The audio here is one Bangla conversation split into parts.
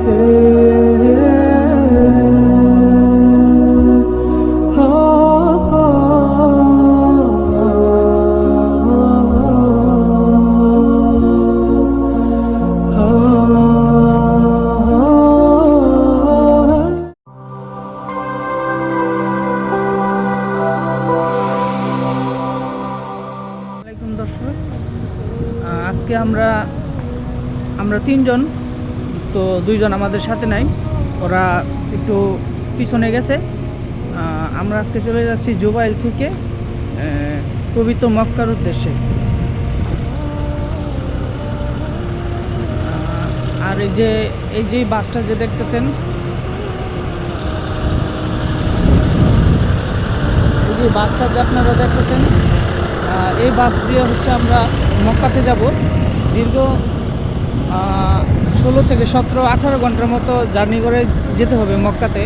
আজকে আমরা তিনজন, তো দুইজন আমাদের সাথে নাই, ওরা একটু পিছনে গেছে। আমরা আজকে চলে যাচ্ছি জুবাইল থেকে পবিত্র মক্কার উদ্দেশ্যে। আর এই যে বাসটা যে দেখতেছেন, এই যে বাসটা যে আপনারা দেখতেছেন, এই বাস দিয়ে হচ্ছে আমরা মক্কাতে যাব। দীর্ঘ 16 থেকে 17-18 ঘন্টার মতো জার্নি করে যেতে হবে মক্কাতে।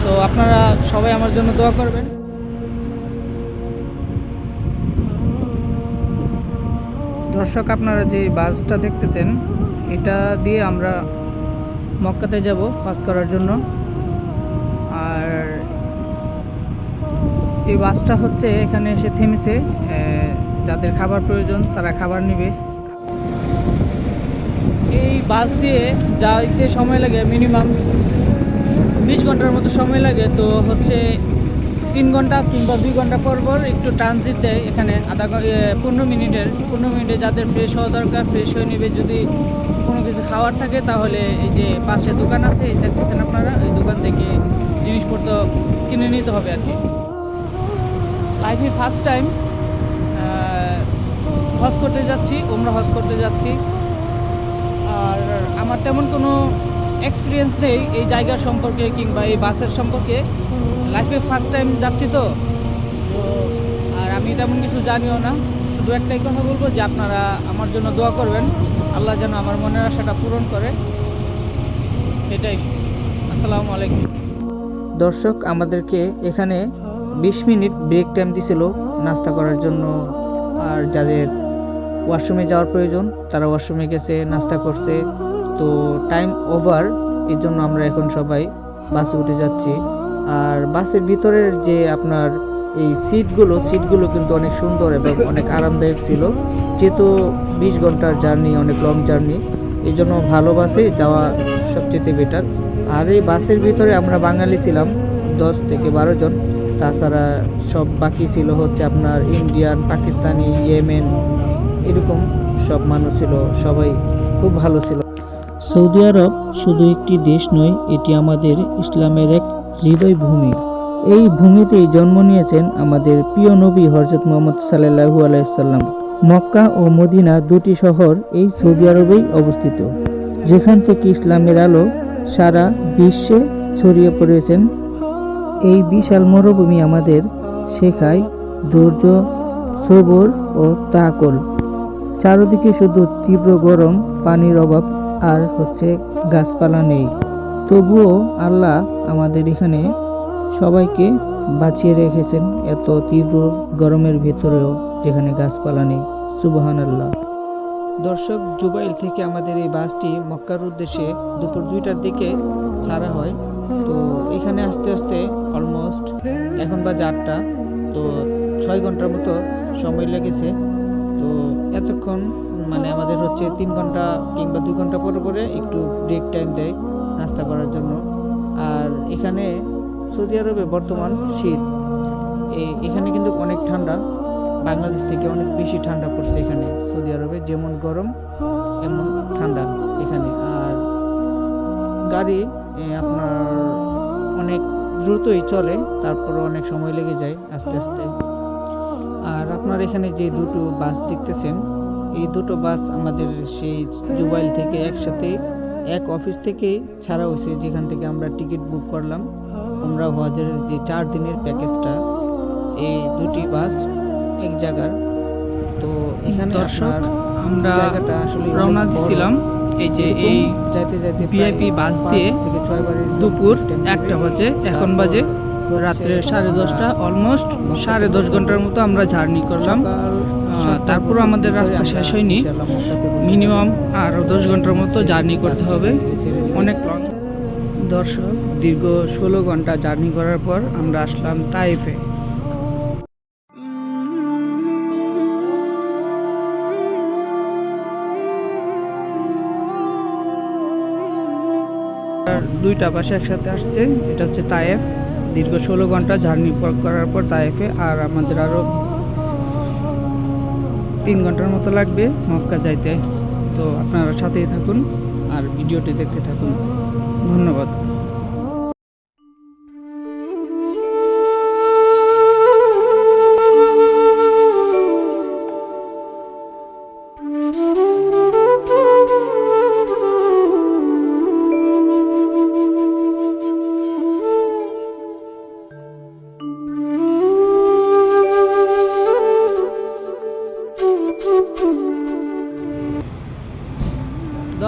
তো আপনারা সবাই আমার জন্য দোয়া করবেন। দর্শক, আপনারা যে বাসটা দেখতেছেন, এটা দিয়ে আমরা মক্কাতে যাব হজ করার জন্য। আর এই বাসটা হচ্ছে এখানে এসে থেমেছে, যাদের খাবার প্রয়োজন তারা খাবার নেবে। এই বাস দিয়ে যাইতে সময় লাগে মিনিমাম 20 ঘন্টার মতো সময় লাগে। তো হচ্ছে 3 ঘন্টা কিংবা 2 ঘন্টা পর পর একটু ট্রানজিট দেয় এখানে 15 মিনিটে যাদের ফ্রেশ হওয়া দরকার ফ্রেশ হয়ে নেবে। যদি কোনো কিছু খাওয়ার থাকে তাহলে এই যে পাশে দোকান আছে, দেখতেছেন আপনারা, এই দোকান থেকে জিনিসপত্র কিনে নিতে হবে আর কি। লাইফে ফার্স্ট টাইম হজ করতে যাচ্ছি, উমরা হজ করতে যাচ্ছি। আর আমার তেমন কোনো এক্সপিরিয়েন্স নেই এই জায়গার সম্পর্কে কিংবা এই বাসের সম্পর্কে। লাইফে ফার্স্ট টাইম যাচ্ছি তো আর আমি তেমন কিছু জানিও না। শুধু একটাই কথা বলবো যে আপনারা আমার জন্য দোয়া করবেন, আল্লাহ যেন আমার মনের আশাটা পূরণ করে, এটাই। আসসালামু আলাইকুম। দর্শক, আমাদেরকে এখানে 20 মিনিট ব্রেক টাইম দিছিল নাস্তা করার জন্য। আর যাদের ওয়াশরুমে যাওয়ার প্রয়োজন তারা ওয়াশরুমে গেছে, নাস্তা করছে। তো টাইম ওভার, এর জন্য আমরা এখন সবাই বাসে উঠে যাচ্ছি। আর বাসের ভিতরের যে আপনার এই সিটগুলো কিন্তু অনেক সুন্দর এবং অনেক আরামদায়ক ছিল। যেহেতু 20 ঘন্টার জার্নি, অনেক লং জার্নি, এই জন্য ভালো বাসে যাওয়া সবচেয়ে বেটার। আর এই বাসের ভিতরে আমরা বাঙালি ছিলাম 10 থেকে 12 জন। তাছাড়া সব বাকি ছিল হচ্ছে আপনার ইন্ডিয়ান, পাকিস্তানি, ইয়েমেন, এরকম সব মানুষ ছিল। সবাই খুব ভালো ছিল। সৌদি আরব শুধু একটি দেশ নয়, এটি আমাদের ইসলামের এক হৃদয় ভূমি। এই ভূমিতেই জন্ম নিয়েছেন আমাদের প্রিয় নবী হযরত মুহাম্মদ সাল্লাল্লাহু আলাইহি সাল্লাম। মক্কা ও মদিনা দুটি শহর এই সৌদি আরবেই অবস্থিত, যেখান থেকে ইসলামের আলো সারা বিশ্বে ছড়িয়ে পড়েছেন। এই বিশাল মরুভূমি আমাদের শেখায় ধৈর্য, সবর ও তাওয়াক্কুল। চারদিকে শুধু তীব্র গরম, পানির অভাব আর হচ্ছে গাছপালা নেই। তবুও আল্লাহ আমাদের এখানে সবাইকে বাঁচিয়ে রেখেছেন এত তীব্র গরমের ভিতরেও, যেখানে গাছপালা নেই। সুবহানাল্লাহ। দর্শক, জুবাইল থেকে আমাদের এই বাসটি মক্কার উদ্দেশ্যে দুপুর 2টার দিকে ছাড়া হয়। তো এখানে আসতে আসতে অলমোস্ট এখন বাজে 8টা, তো 6 ঘন্টার মতো সময় লেগেছে। তো এতক্ষণ মানে আমাদের হচ্ছে 3 ঘন্টা কিংবা 2 ঘন্টা পরে পরে একটু ব্রেক টাইম দেয় নাস্তা করার জন্য। আর এখানে সৌদি আরবে বর্তমান শীত, এখানে কিন্তু অনেক ঠান্ডা, বাংলাদেশ থেকে অনেক বেশি ঠান্ডা পড়ছে এখানে সৌদি আরবে। যেমন গরম এমন ঠান্ডা এখানে। আর গাড়ি আপনার অনেক দ্রুতই চলে, তারপরে অনেক সময় লেগে যায় আস্তে আস্তে। আর আপনার এখানে যে দুটো বাস দেখতেছেন, এই দুটো বাস আমাদের সেই জুবাইল থেকে একসাথে এক অফিস থেকে ছাড়া হয়েছে, যেখান থেকে আমরা টিকিট বুক করলাম উমরা হজের যে 4 দিনের প্যাকেজটা। এই দুটি বাস এক জায়গার। তো এখানে দর্শক, আমরা জায়গাটা আসলে রওনা দিছিলাম এই যে এই যাইতে যাইতে ভিআইপি বাস দিয়ে দুপুর 1টা বাজে, এখন বাজে রাত্রে 10:30, অলমোস্ট 10.5 ঘন্টার মতো আমরা জার্নি করলাম। তারপর আমাদের রাস্তা শেষ হয়নি, মিনিমাম আরও 10 ঘন্টার মতো জার্নি করতে হবে, অনেক লং। দর্শক, দীর্ঘ 16 ঘন্টা জার্নি করার পর আমরা আসলাম তায়েফে। দুইটা বাসে একসাথে আসছে, এটা হচ্ছে তায়েফ। দীর্ঘ 16 ঘন্টা জার্নি করার পর তায়েফে, আর আমাদের আরও 3 ঘন্টার মতো লাগবে মক্কা যাইতে। তো আপনারা সাথেই থাকুন আর ভিডিওটি দেখতে থাকুন। ধন্যবাদ।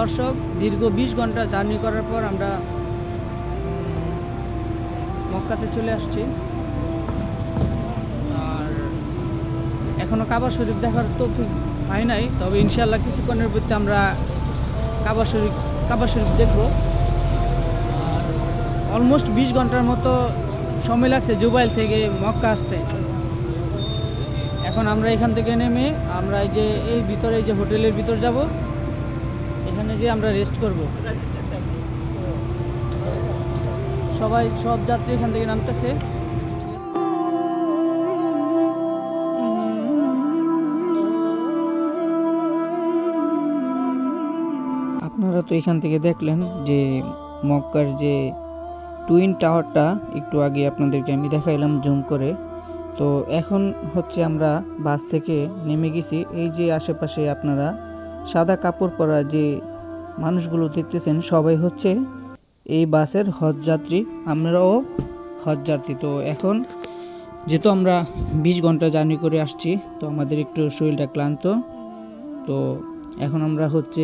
দর্শক, দীর্ঘ 20 ঘন্টা জার্নি করার পর আমরা মক্কাতে চলে আসছি। আর এখনও কাবা শরীফ দেখার তৌফিক হয় নাই, তবে ইনশাআল্লাহ কিছুক্ষণের ভিতরে আমরা কাবা শরীফ দেখব। আর অলমোস্ট 20 ঘন্টার মতো সময় লাগছে জুবাইল থেকে মক্কা আসতে। এখন আমরা এখান থেকে নেমে আমরা এই ভিতরে যে হোটেলের ভিতর যাব, এখানে গিয়ে আমরা রেস্ট করব। সব যাত্রী এখান থেকে নামতেছে। আপনারা তো এখান থেকে দেখলেন যে মক্কার যে টুইন টাওয়ারটা একটু আগে আপনাদেরকে আমি দেখাইলাম জুম করে। তো এখন হচ্ছে আমরা বাস থেকে নেমে গেছি। এই যে আশেপাশে আপনারা সাদা কাপড় পরা যে মানুষগুলো দেখতেছেন, সবাই হচ্ছে এই বাসের হজ যাত্রী, আমরাও হজ যাত্রী। তো এখন যেহেতু আমরা 20 ঘন্টা জার্নি করে আসছি, তো আমাদের একটু শরীরটা ক্লান্ত। তো এখন আমরা হচ্ছে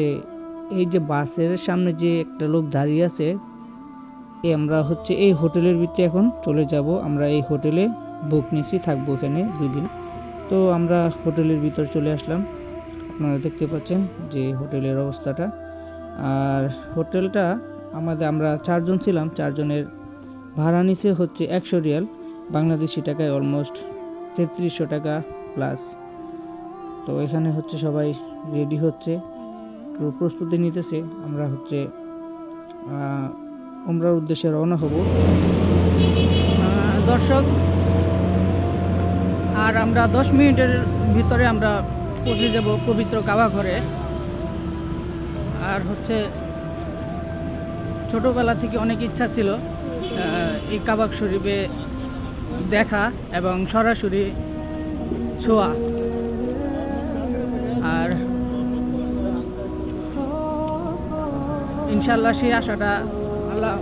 এই যে বাসের সামনে যে একটা লোক দাঁড়িয়ে আছে, আমরা হচ্ছে এই হোটেলের ভিতরে এখন চলে যাব। আমরা এই হোটেলে বুক নিয়েছি, থাকবো এখানে 2 দিন। তো আমরা হোটেলের ভিতর চলে আসলাম। আপনারা দেখতে পাচ্ছেন যে হোটেলের অবস্থাটা। আর হোটেলটা আমরা 4 জন ছিলাম, 4 জনের ভাড়া নিচে হচ্ছে 100 রিয়াল, বাংলাদেশি টাকায় অলমোস্ট 3300 টাকা প্লাস। তো এখানে হচ্ছে সবাই রেডি হচ্ছে, প্রস্তুতি নিতেছে। আমরা হচ্ছে উমরার উদ্দেশ্যে রওনা হব। দর্শক, আর আমরা 10 মিনিটের ভিতরে আমরা পৌঁছে যাব পবিত্র কাবা ঘরে। আর হচ্ছে ছোটোবেলা থেকে অনেক ইচ্ছা ছিল এই কাবা শরীফে দেখা এবং সরাসরি ছোঁয়া। আর ইনশাল্লাহ সেই আশাটা আল্লাহ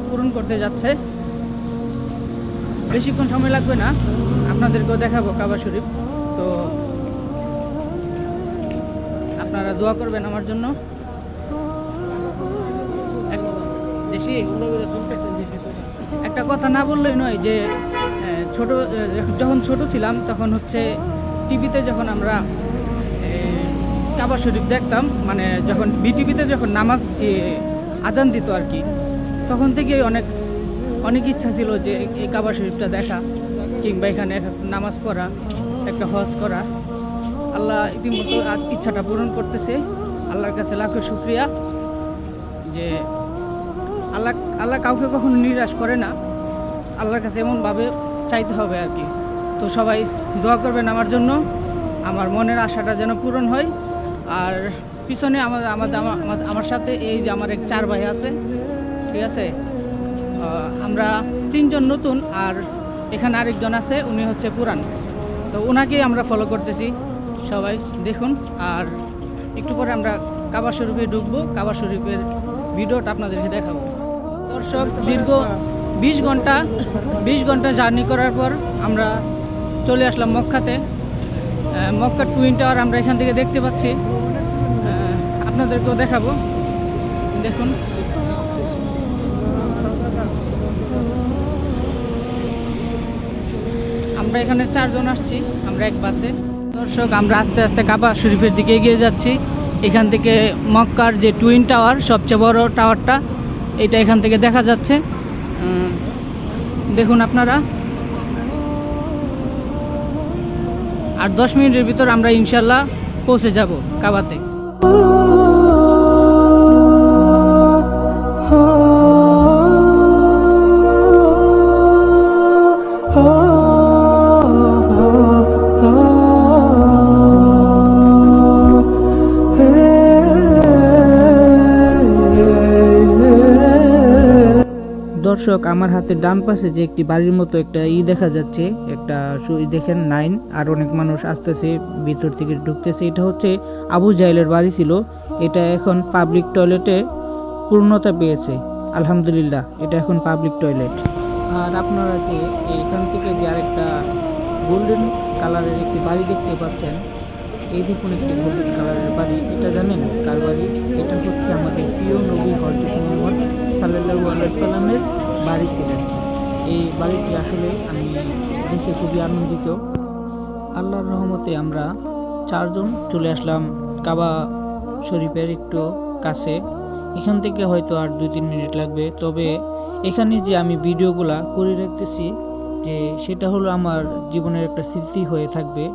পূরণ করতে যাচ্ছে। বেশিক্ষণ সময় লাগবে না, আপনাদেরকেও দেখাবো কাবা শরীফ। তো আপনারা দোয়া করবেন আমার জন্য। একটা কথা না বললেই নয় যে যখন ছোট ছিলাম তখন হচ্ছে টিভিতে যখন আমরা কাবা শরীফ দেখতাম, মানে যখন বিটিভিতে যখন নামাজ আজান দিত আর কি, তখন থেকেই অনেক ইচ্ছা ছিল যে এই কাবা শরীফটা দেখা, কিংবা এখানে নামাজ পড়া, একটা হজ করা। আল্লাহ ইতিমধ্যে ইচ্ছাটা পূরণ করতেছে। আল্লাহর কাছে লাখো শুকরিয়া যে আল্লাহ কাউকে কখনো নিরাশ করে না। আল্লাহর কাছে এমনভাবে চাইতে হবে আর কি। তো সবাই দোয়া করবেন আমার জন্য, আমার মনের আশাটা যেন পূরণ হয়। আর পিছনে আমার সাথে এই যে আমার 4 ভাই আছে, ঠিক আছে। আমরা 3 জন নতুন, আর এখানে আরেকজন আছে, উনি হচ্ছে পুরান। তো ওনাকেই আমরা ফলো করতেছি। সবাই দেখুন। আর একটু পরে আমরা কাবা শরীফে ঢুকবো, কাবা শরীফের ভিডিওটা আপনাদেরকে দেখাবো। দর্শক, দীর্ঘ 20 ঘন্টা জার্নি করার পর আমরা চলে আসলাম মক্কাতে। মক্কার টুইন টাওয়ার আমরা এখান থেকে দেখতে পাচ্ছি, আপনাদেরকেও দেখাবো। দেখুন, আমরা এখানে 4 জন আসছি, আমরা এক বাসে। দর্শক, আমরা আস্তে আস্তে কাবা শরীফের দিকে এগিয়ে যাচ্ছি। এখান থেকে মক্কার যে টুইন টাওয়ার, সবচেয়ে বড় টাওয়ারটা, এটা এখান থেকে দেখা যাচ্ছে। দেখুন আপনারা। আর 10 মিনিটের ভিতর আমরা ইনশাল্লাহ পৌঁছে যাব কাবাতে। দর্শক, আমার হাতের ডান পাশে যে একটি বাড়ির মতো একটা দেখা যাচ্ছে, একটা দেখেন 9, আর অনেক মানুষ আসতেছে, ভিতর থেকে ঢুকতেছে। এটা হচ্ছে আবু জাহেলের বাড়ি ছিল। এটা এখন পাবলিক টয়লেটে পূর্ণতা পেয়েছে, আলহামদুলিল্লাহ। এটা এখন পাবলিক টয়লেট। আর আপনারা যে এখান থেকে যে আরেকটা গোল্ডেন কালারের একটি বাড়ি দেখতে পাচ্ছেন, এই দেখুন একটি গোল্ডেন কালারের বাড়ি। এটা জানেন কার বাড়ি? এটা হচ্ছে আমাদের প্রিয় নবী হযরত মুহাম্মদ সাল্লাল্লাহু আলাইহি ওয়াসাল্লামের বাড়ি ছিলেন। এই বাড়িটি আসলে আমি দেখে খুবই আনন্দিত। আল্লাহর রহমতে আমরা 4 জন চলে আসলাম কাবা শরীফের একটু কাছে। এখান থেকে হয়তো আর 2-3 মিনিট লাগবে। তবে এখানে যে আমি ভিডিওগুলা করে রাখতেছি, যে সেটা হলো আমার জীবনের একটা স্মৃতি হয়ে থাকবে।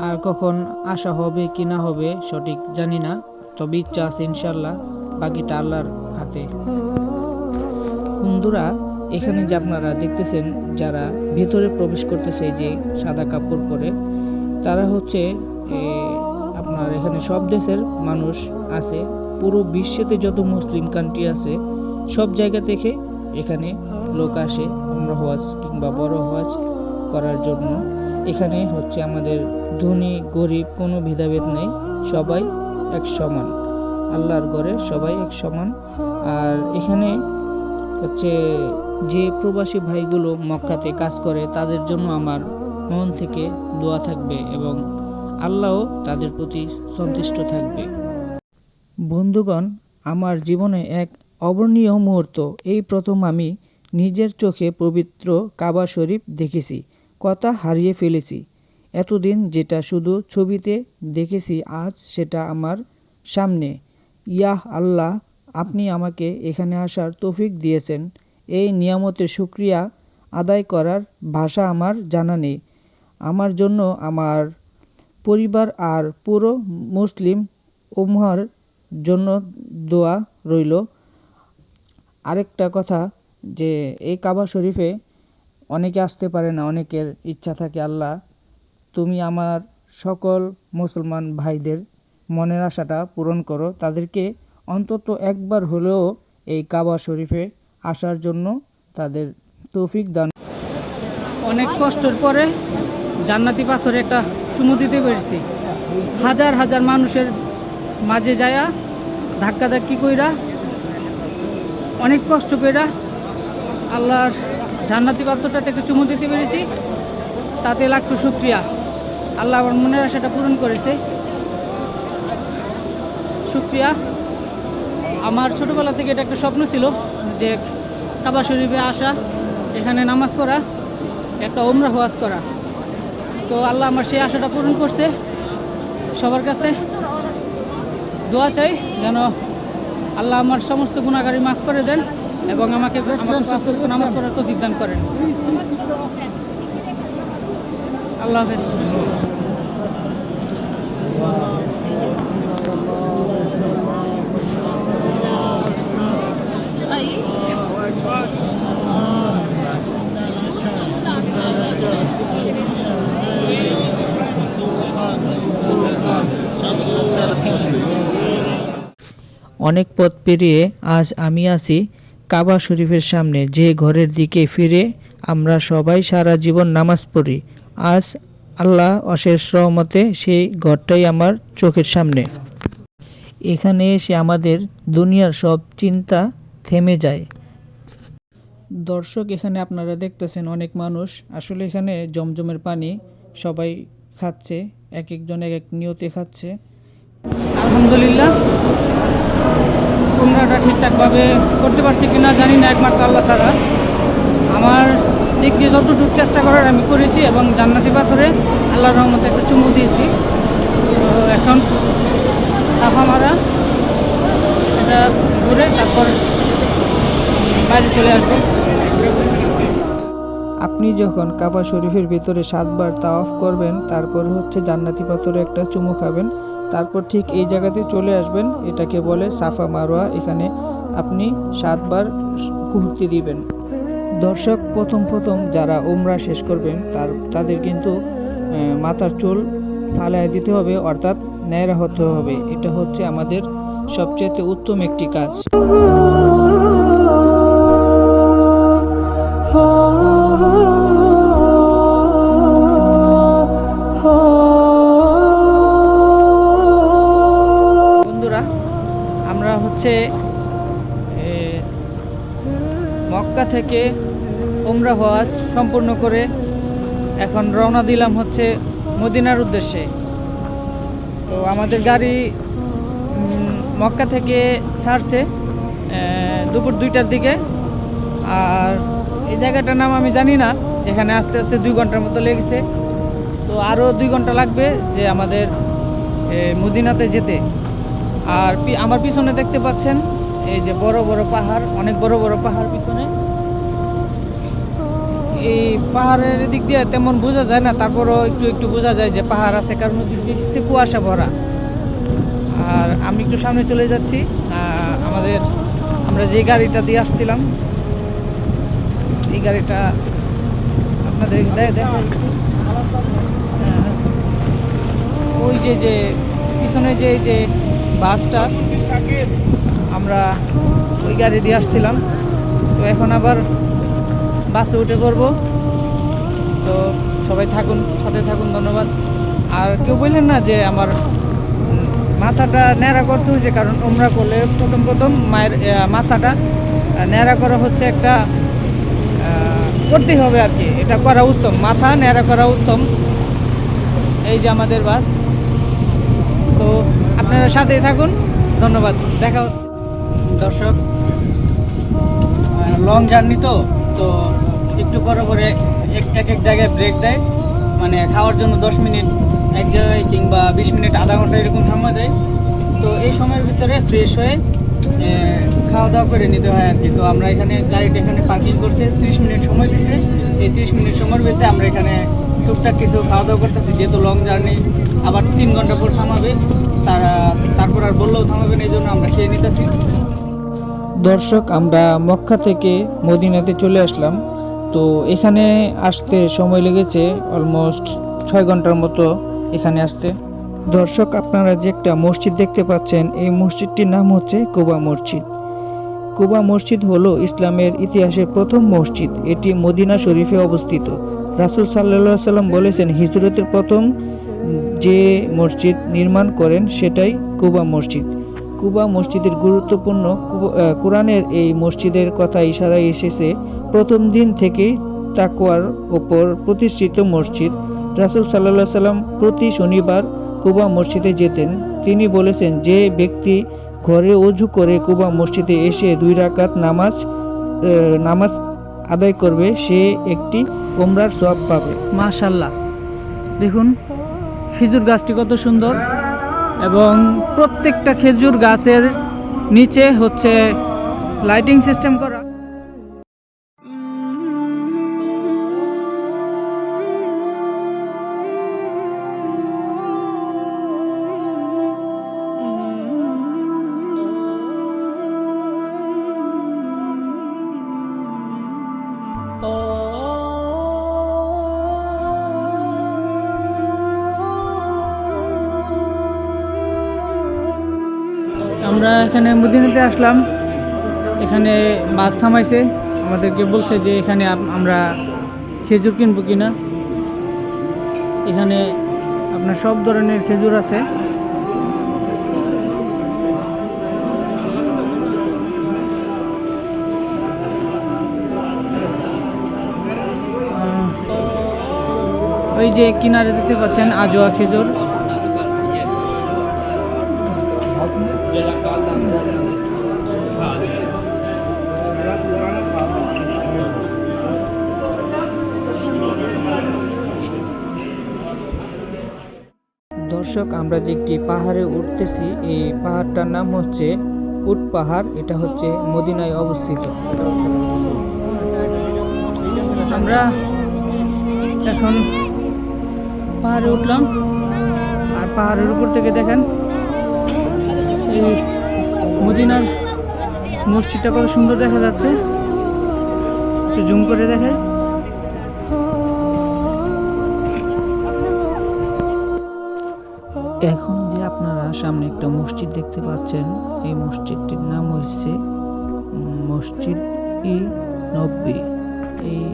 আর কখন আসা হবে কি না হবে সঠিক জানি না, তবে ইচ্ছা আছে ইনশাল্লাহ। বাকিটা আল্লাহর হাতে। বন্ধুরা, এখানে যে আপনারা দেখতেছেন যারা ভেতরে প্রবেশ করতেছে যে সাদা কাপড় পরে, তারা হচ্ছে আপনার এখানে সব দেশের মানুষ আছে। পুরো বিশ্বেতে যত মুসলিম কান্ট্রি আছে, সব জায়গা থেকে এখানে লোক আসে উমরা হজ কিংবা বড় হজ করার জন্য। এখানে হচ্ছে আমাদের ধনী গরিব কোনো ভেদাভেদ নেই, সবাই এক সমান। আল্লাহর ঘরে সবাই এক সমান। আর এখানে হচ্ছে যে প্রবাসী ভাইগুলো মক্কাতে কাজ করে, তাদের জন্য আমার মন থেকে দোয়া থাকবে এবং আল্লাহও তাদের প্রতি সন্তুষ্ট থাকবে। বন্ধুগণ, আমার জীবনে এক অবর্ণীয় মুহূর্ত। এই প্রথম আমি নিজের চোখে পবিত্র কাবা শরীফ দেখেছি। কথা হারিয়ে ফেলেছি। এতদিন যেটা শুধু ছবিতে দেখেছি, আজ সেটা আমার সামনে। ইয়াহ আল্লাহ, আপনি আমাকে এখানে আসার তৌফিক দিয়েছেন। এই নিয়ামতের শুকরিয়া আদায় করার ভাষা আমার জানা নেই। আমার জন্য, আমার পরিবার আর পুরো মুসলিম উম্মাহর জন্য দোয়া রইল। আরেকটা কথা, যে এই কাবা শরীফে অনেকে আসতে পারে না, অনেকের ইচ্ছা থাকে। আল্লাহ, তুমি আমার সকল মুসলমান ভাইদের মনের আশাটা পূরণ করো। তাদেরকে অন্তত একবার হলেও এই কাবা শরীফে আসার জন্য তাদের তৌফিক দান। অনেক কষ্টের পরে জান্নাতি পাথরে একটা চুমু দিতে পেরেছি। হাজার হাজার মানুষের মাঝে যায়া ধাক্কাধাক্কি কইরা, অনেক কষ্ট কইরা আল্লাহর জান্নাতি পাথরটাতে একটা চুমু দিতে পেরেছি। তাতে লাখ শুকরিয়া। আল্লাহ আমার মনের আশাটা পূরণ করেছে, শুকরিয়া। আমার ছোটোবেলা থেকে এটা একটা স্বপ্ন ছিল যে কাবা শরীফে আসা, এখানে নামাজ পড়া, একটা উমরা হজ করা। তো আল্লাহ আমার সেই আশাটা পূরণ করছে। সবার কাছে দোয়া চাই যেন আল্লাহ আমার সমস্ত গুনাহগারি মাফ করে দেন এবং আমাকে নামাজ পড়ার তৌফিক দান করেন। আল্লাহ হাফেজ। অনেক পথ পেরিয়ে আজ আমি আছি কাবা শরীফের সামনে, যে ঘরের দিকে ফিরে আমরা সবাই সারা জীবন নামাজ পড়ি। আজ আল্লাহ অশেষ রহমতে সেই ঘরটাই আমার চোখের সামনে। এখানে এসে আমাদের দুনিয়ার সব চিন্তা থেমে যায়। দর্শক, এখানে আপনারা দেখতেছেন অনেক মানুষ। আসলে এখানে জমজমের পানি সবাই খাচ্ছে, এক একজন এক এক নিয়তে খাচ্ছে। আলহামদুলিল্লাহ, উমরাটা ঠিকঠাকভাবে করতে পারছি কিনা জানি না, একমাত্র আল্লাহ ছাড়া। আমার দিক দিয়ে যতটুকু চেষ্টা করার আমি করেছি এবং জান্নাতি পাথরে আল্লাহর রহমতে একটা চুমু দিয়েছি। তো এখন সাফা মারা এটা ঘুরে তারপর বাইরে চলে আসবো। আপনি যখন কাবা শরীফের ভিতরে 7 বার তাওয়াফ করবেন, তারপর হচ্ছে জান্নাতি পাথরে একটা চুমু খাবেন, তারপর ঠিক এই জায়গাতে চলে আসবেন। এটাকে বলে সাফা মারোয়া। এখানে আপনি 7 বার ঘুরতে দিবেন। দর্শক, প্রথম যারা উমরা শেষ করবেন তাদের কিন্তু মাথার চুল ফালায় দিতে হবে, অর্থাৎ ন্যাড়া হতে হবে। এটা হচ্ছে আমাদের সবচেয়ে উত্তম একটি কাজ। বন্ধুরা, আমরা হচ্ছে মক্কা থেকে উমরা হজ সম্পূর্ণ করে এখন রওনা দিলাম হচ্ছে মদিনার উদ্দেশ্যে। তো আমাদের গাড়ি মক্কা থেকে ছাড়ছে দুপুর 2টার দিকে। আর এই জায়গাটার নাম আমি জানি না, এখানে আস্তে আস্তে 2 ঘন্টার মতো লেগেছে। তো আরও 2 ঘন্টা লাগবে যে আমাদের মদিনাতে যেতে। আর আমার পিছনে দেখতে পাচ্ছেন এই যে বড় বড় পাহাড়, অনেক বড় বড় পাহাড় পিছনে। এই পাহাড়ের দিক দিয়ে তেমন বোঝা যায় না, তারপরও একটু একটু বোঝা যায় যে পাহাড় আছে, কারণ ওদিক দিয়ে কুয়াশা ভরা। আর আমি একটু সামনে চলে যাচ্ছি। আমরা যে গাড়িটা দিয়ে আসছিলাম, এই গাড়িটা আপনাদের ওই যে পিছনে যে বাসটা, আমরা ওই গাড়ি দিয়ে আসছিলাম। তো এখন আবার বাসে উঠে পড়বো। তো সবাই থাকুন, সাথে থাকুন, ধন্যবাদ। আর কেউ বললেন না যে আমার মাথাটা ন্যাড়া করতে হয়েছে, কারণ উমরা করলে প্রথম মায়ের মাথাটা ন্যাড়া করা হচ্ছে একটা করতেই হবে আর কি। এটা করা উত্তম, মাথা ন্যাড়া করা উত্তম। এই যে আমাদের বাস। তো আপনারা সাথেই থাকুন, ধন্যবাদ। দেখা হচ্ছে। দর্শক, লং জার্নি তো একটু পরে এক জায়গায় ব্রেক দেয়, মানে খাওয়ার জন্য 10 মিনিট এক জায়গায়, কিংবা 20 মিনিট, আধা ঘন্টা এরকম সময় দেয়। তো এই সময়ের ভিতরে ফ্রেশ হয়ে খাওয়া দাওয়া করে নিতে হয় আর কি। তো আমরা গাড়িটা এখানে পার্কিং করছে, 30 মিনিট সময় দিচ্ছে। এই 30 মিনিট সময়ের ভিতরে আমরা এখানে টুকটাক কিছু খাওয়া দাওয়া করতেছি, যেহেতু লং জার্নি। আবার 3 ঘন্টা পর থামাবে, তারপর আর বললেও থামাবে না, এই জন্য আমরা খেয়ে নিতেছি। দর্শক, আমরা মক্কা থেকে মদিনাতে চলে আসলাম। তো এখানে আসতে সময় লেগেছে অলমোস্ট 6 ঘন্টার মতো এখানে আসতে। দর্শক, আপনারা যে একটা মসজিদ দেখতে পাচ্ছেন, এই মসজিদটির নাম হচ্ছে কুবা মসজিদ। কুবা মসজিদ হলো ইসলামের ইতিহাসের প্রথম মসজিদ। এটি মদিনা শরীফে অবস্থিত। রাসূল সাল্লাল্লাহু আলাইহি সাল্লাম বলেছেন, হিজরতের প্রথম যে মসজিদ নির্মাণ করেন সেটাই কুবা মসজিদ। কুবা মসজিদের গুরুত্বপূর্ণ। কোরআনের এই মসজিদের কথা ইশারায় এসেছে প্রথম দিন থেকেই তাকওয়ার ওপর প্রতিষ্ঠিত মসজিদ। রাসূল সাল্লাল্লাহু আলাইহি সাল্লাম প্রতি শনিবার কুবা মসজিদে যেতেন। তিনি বলেছেন, যে ব্যক্তি ঘরে ওযু করে কুবা মসজিদে এসে 2 রাকাত নামাজ আদায় করবে, সে একটি উমরার সওয়াব পাবে। মাশাআল্লাহ, দেখুন খেজুর গাছটি কত সুন্দর, এবং প্রত্যেকটা খেজুর গাছের নিচে হচ্ছে লাইটিং সিস্টেম করা। আমরা এখানে মদিনাতে আসলাম, এখানে বাস থামাইছে, আমাদেরকে বলছে যে এখানে আমরা খেজুর কিনবো কিনা। এখানে আপনার সব ধরনের খেজুর আছে। ওই যে কিনারে দেখতে পাচ্ছেন আজোয়া খেজুর। দর্শক, আমরা যে একটি পাহাড়ে উঠতেছি, এই পাহাড়টার নাম হচ্ছে উট পাহাড়। এটা হচ্ছে মদিনায় অবস্থিত। আমরা এখন পাহাড়ে উঠলাম, আর পাহাড়ের উপর থেকে দেখেন এই মদিনার মসজিদটা কত সুন্দর দেখা যাচ্ছে। একটু জুম করে দেখে। এখন যে আপনারা সামনে একটা মসজিদ দেখতে পাচ্ছেন, এই মসজিদটির নাম হচ্ছে মসজিদ ই নব্বী। এই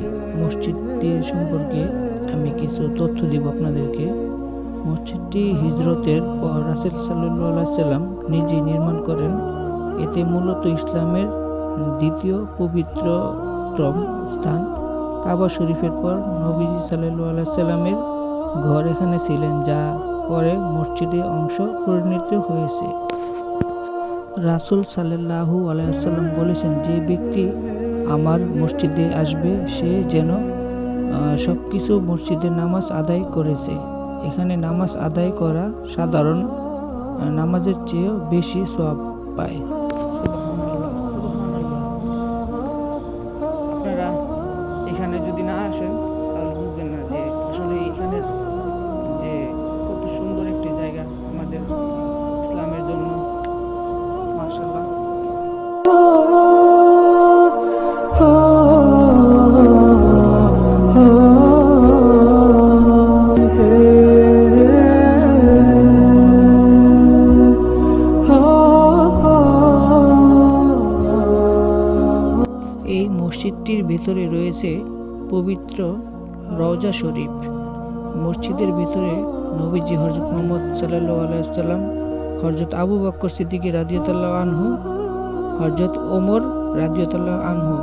মসজিদটির সম্পর্কে আমি কিছু তথ্য দিব আপনাদেরকে। মসজিদটি হিজরতের পর রাসূল সাল্লাল্লাহু আলাইহি সাল্লাম নিজেই নির্মাণ করেন। এতে মূলত ইসলামের দ্বিতীয় পবিত্রতম স্থান। কাবা শরীফের পর নবীজি সাল্লাল্লাহু আলাইহি সাল্লামের ঘর এখানে ছিলেন, যা পরে মসজিদে অংশ পরিণত হয়েছে। রাসূল সাল্লাল্লাহু আলাইহি ওয়াসাল্লাম বলেছেন, যে ব্যক্তি আমার মসজিদে আসবে সে যেন সবকিছু মসজিদে নামাজ আদায় করেছে। এখানে নামাজ আদায় করা সাধারণ নামাজের চেয়েও বেশি সওয়াব পায়। আপনারা এখানে যদি না আসেন তাহলে বুঝবেন না যে আসলে এখানের যে কত সুন্দর একটি জায়গা আমাদের ইসলামের জন্য। মাশাআল্লাহ। এই মসজিদটির ভেতরে রয়েছে পবিত্র রওজা শরীফ। মসজিদের ভিতরে নবীজি হযরত মুহাম্মদ সাল্লাল্লাহু আলাইহি ওয়াসাল্লাম, হযরত আবু বকর সিদ্দিক রাদিয়াল্লাহু আনহু, হযরত ওমর রাদিয়াল্লাহু আনহু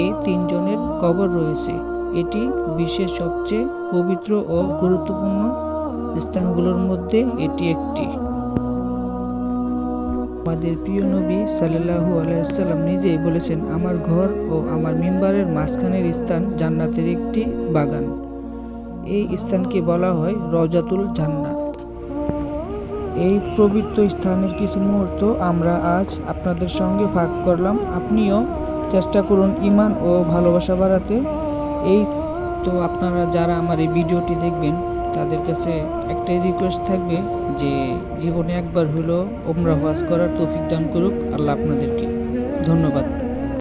এই তিনজনের কবর রয়েছে। এটি বিশ্বের সবচেয়ে পবিত্র ও গুরুত্বপূর্ণ স্থানগুলোর মধ্যে এটি একটি। আমাদের প্রিয় নবী সাল্লাল্লাহু আলাইহি ওয়াসাল্লাম নিজেই বলেছেন, আমার ঘর ও আমার মিম্বারের মাঝখানের স্থান জান্নাতের একটি বাগান। এই স্থানকে বলা হয় রওজাতুল জান্নাহ। এই পবিত্র স্থানের কিছু মুহূর্ত আমরা আজ আপনাদের সঙ্গে ভাগ করলাম। আপনিও চেষ্টা করুন ঈমান ও ভালোবাসা বাড়াতে। এই তো আপনারা যারা আমার এই ভিডিওটি দেখবেন তাদের কাছে একটাই রিকোয়েস্ট থাকবে যে জীবনে একবার হলেও উমরা হজ করার তৌফিক দান করুক আল্লাহ আপনাদেরকে। ধন্যবাদ।